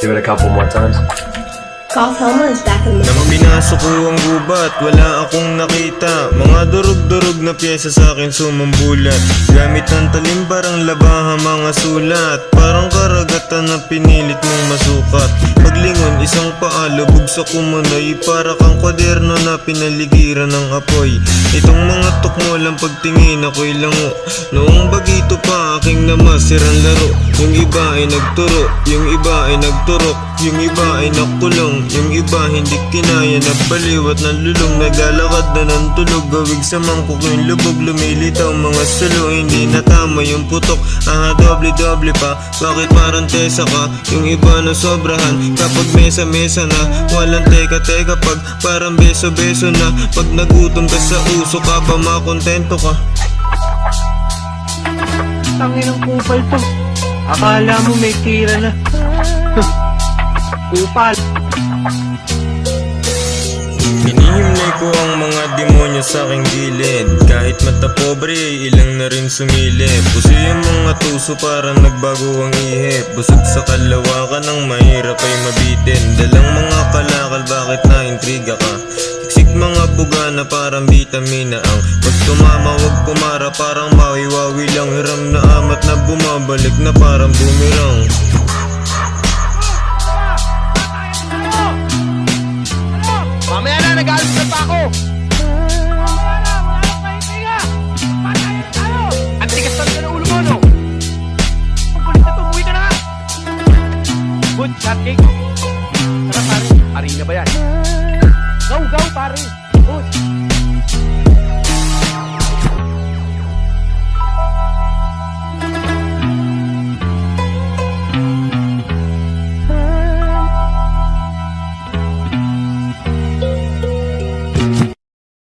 do it a couple more times. Golf Helma is back in the Nang pinasok ko ang gubat, wala akong nakita. Mga durug-durug na pyesa sa akin sumambulat. Gamit ng talim parang labaha mga sulat. Parang karagatan na pinilit mong masukat. Paglingon isang paa, lubog sa kumunay. Para kang kwaderno na pinaligiran ng apoy. Itong mga tukmo lang pagtingin ako'y lango. Noong bagito pa aking namasirang laro. Yung iba ay nagturo, yung iba ay nagturok, yung iba ay nakulong, yung iba hindi kinaya, nagbaliwat ng lulong. Naglalakad na ng tulog, gawig sa mangkok yung lubog. Lumilitaw mga sulo, hindi natama yung putok. Aha, doble-doble pa, bakit parang tesa ka? Yung iba na sobrahan, kapag mesa-mesa na. Walang teka-teka pag parang beso-beso na. Pag nagutom ka sa uso ka ba makontento ka? Tangin ng kupal to. Akala mo may tira na. Kupal. Hinihimlay ko ang mga demonyo sa aking gilid. Kahit mata pobre, ilang na rin sumilip. Puso yung mga tuso parang nagbago ang ihip. Busog sa kalawakan ng mahirap ay mabitin. Dalang mga kalakal, bakit na-intriga ka? Siksik mga buga na parang vitamina ang pag tumama wag pumara, parang mawi-wawi lang. Hiram na amat na bumabalik na parang bumirang. Mamaya na, nag-aalis na pa ako.